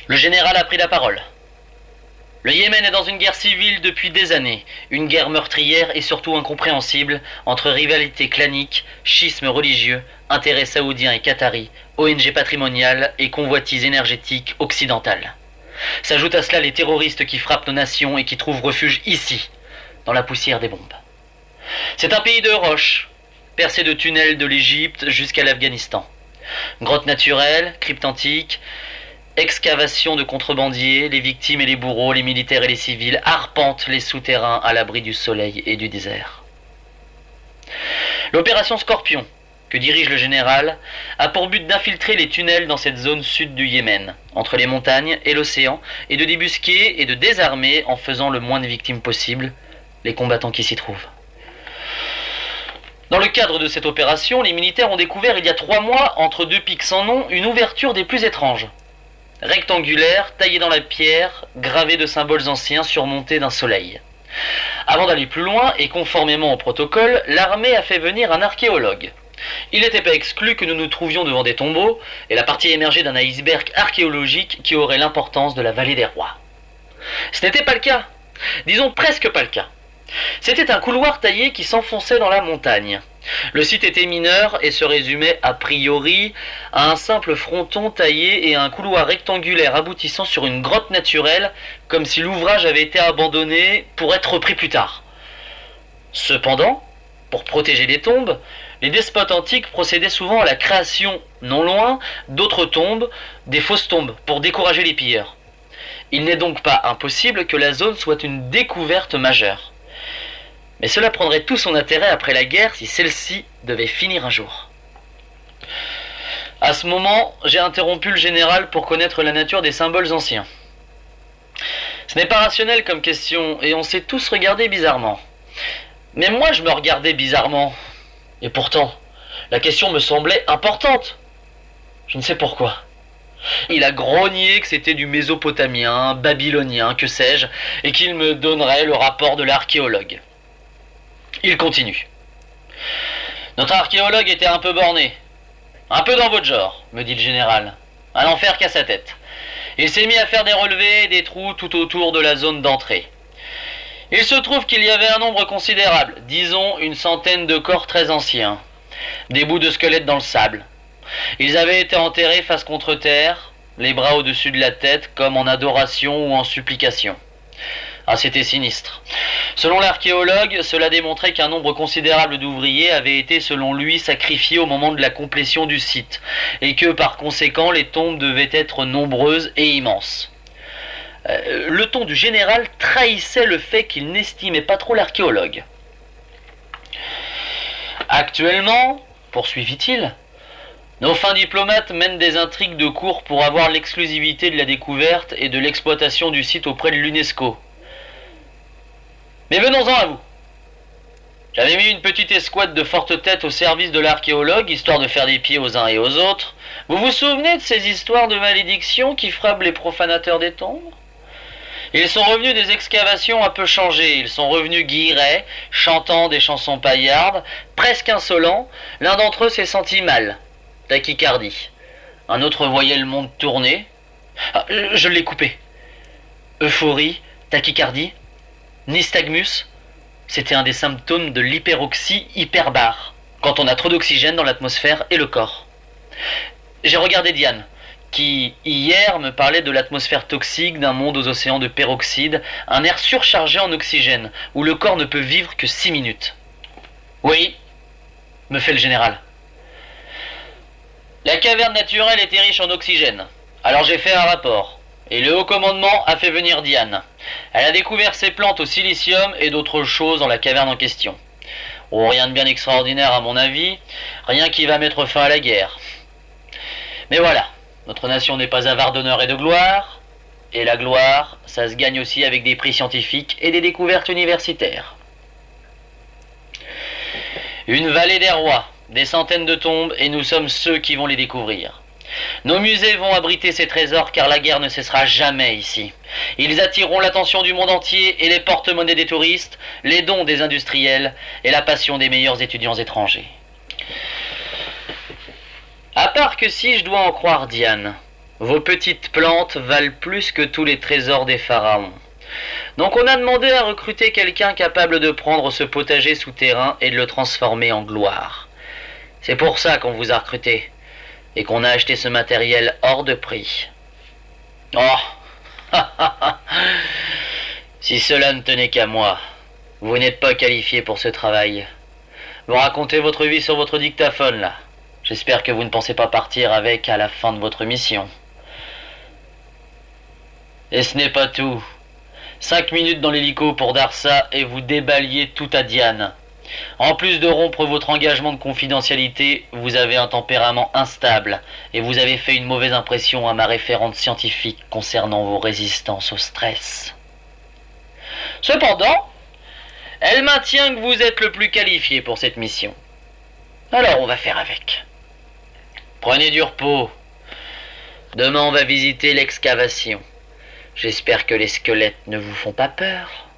Le général a pris la parole. Le Yémen est dans une guerre civile depuis des années, une guerre meurtrière et surtout incompréhensible entre rivalité clanique, schisme religieux, intérêts saoudiens et qataris, ONG patrimoniales et convoitises énergétiques occidentales. S'ajoutent à cela les terroristes qui frappent nos nations et qui trouvent refuge ici, dans la poussière des bombes. C'est un pays de roches, percé de tunnels de l'Égypte jusqu'à l'Afghanistan. Grottes naturelles, cryptes antiques, excavations de contrebandiers, les victimes et les bourreaux, les militaires et les civils arpentent les souterrains à l'abri du soleil et du désert. L'opération Scorpion, que dirige le général, a pour but d'infiltrer les tunnels dans cette zone sud du Yémen, entre les montagnes et l'océan, et de débusquer et de désarmer, en faisant le moins de victimes possible, les combattants qui s'y trouvent. Dans le cadre de cette opération, les militaires ont découvert il y a 3 mois, entre 2 pics sans nom, une ouverture des plus étranges. Rectangulaire, taillée dans la pierre, gravée de symboles anciens surmontés d'un soleil. Avant d'aller plus loin, et conformément au protocole, l'armée a fait venir un archéologue. Il n'était pas exclu que nous nous trouvions devant des tombeaux, et la partie émergée d'un iceberg archéologique qui aurait l'importance de la vallée des rois. Ce n'était pas le cas. Disons presque pas le cas. C'était un couloir taillé qui s'enfonçait dans la montagne. Le site était mineur et se résumait a priori à un simple fronton taillé et à un couloir rectangulaire aboutissant sur une grotte naturelle, comme si l'ouvrage avait été abandonné pour être repris plus tard. Cependant, pour protéger les tombes, les despotes antiques procédaient souvent à la création, non loin, d'autres tombes, des fausses tombes, pour décourager les pilleurs. Il n'est donc pas impossible que la zone soit une découverte majeure. Mais cela prendrait tout son intérêt après la guerre si celle-ci devait finir un jour. À ce moment, j'ai interrompu le général pour connaître la nature des symboles anciens. Ce n'est pas rationnel comme question, et on s'est tous regardés bizarrement. Mais moi, je me regardais bizarrement. Et pourtant, la question me semblait importante. Je ne sais pourquoi. Il a grogné que c'était du mésopotamien, babylonien, que sais-je, et qu'il me donnerait le rapport de l'archéologue. Il continue. Notre archéologue était un peu borné. Un peu dans votre genre, me dit le général. À n'en faire qu'à sa tête. Il s'est mis à faire des relevés et des trous tout autour de la zone d'entrée. Il se trouve qu'il y avait un nombre considérable, disons une centaine de corps très anciens. Des bouts de squelettes dans le sable. Ils avaient été enterrés face contre terre, les bras au-dessus de la tête, comme en adoration ou en supplication. Ah, c'était sinistre. Selon l'archéologue, cela démontrait qu'un nombre considérable d'ouvriers avaient été, selon lui, sacrifiés au moment de la complétion du site, et que, par conséquent, les tombes devaient être nombreuses et immenses. Le ton du général trahissait le fait qu'il n'estimait pas trop l'archéologue. Actuellement, poursuivit-il, nos fins diplomates mènent des intrigues de cour pour avoir l'exclusivité de la découverte et de l'exploitation du site auprès de l'UNESCO. Mais venons-en à vous. J'avais mis une petite escouade de fortes têtes au service de l'archéologue, histoire de faire des pieds aux uns et aux autres. Vous vous souvenez de ces histoires de malédiction qui frappent les profanateurs des tombes ? Ils sont revenus des excavations un peu changés. Ils sont revenus guillerets, chantant des chansons paillardes, presque insolents. L'un d'entre eux s'est senti mal. Tachycardie. Un autre voyait le monde tourner. Ah, je l'ai coupé. Euphorie, tachycardie, nystagmus. C'était un des symptômes de l'hyperoxie hyperbare, quand on a trop d'oxygène dans l'atmosphère et le corps. J'ai regardé Diane, qui, hier, me parlait de l'atmosphère toxique d'un monde aux océans de peroxyde, un air surchargé en oxygène, où le corps ne peut vivre que 6 minutes. Oui, me fait le général. La caverne naturelle était riche en oxygène, alors j'ai fait un rapport, et le haut commandement a fait venir Diane. Elle a découvert ces plantes au silicium et d'autres choses dans la caverne en question. Oh, rien de bien extraordinaire à mon avis, rien qui va mettre fin à la guerre. Mais voilà, notre nation n'est pas avare d'honneur et de gloire, et la gloire, ça se gagne aussi avec des prix scientifiques et des découvertes universitaires. Une vallée des rois, des centaines de tombes, et nous sommes ceux qui vont les découvrir. Nos musées vont abriter ces trésors car la guerre ne cessera jamais ici. Ils attireront l'attention du monde entier et les porte-monnaies des touristes, les dons des industriels et la passion des meilleurs étudiants étrangers. À part que si je dois en croire Diane, Vos petites plantes valent plus que tous les trésors des pharaons. Donc on a demandé à recruter quelqu'un capable de prendre ce potager souterrain et de le transformer en gloire. C'est pour ça qu'on vous a recruté et qu'on a acheté ce matériel hors de prix. Oh Si cela ne tenait qu'à moi, vous n'êtes pas qualifié pour ce travail. Vous racontez votre vie sur votre dictaphone là. J'espère que vous ne pensez pas partir avec à la fin de votre mission. Et ce n'est pas tout. 5 minutes dans l'hélico pour Darsa et vous débaliez tout à Diane. En plus de rompre votre engagement de confidentialité, vous avez un tempérament instable et vous avez fait une mauvaise impression à ma référente scientifique concernant vos résistances au stress. Cependant, elle maintient que vous êtes le plus qualifié pour cette mission. Alors on va faire avec. Prenez du repos. Demain on va visiter l'excavation. J'espère que les squelettes ne vous font pas peur.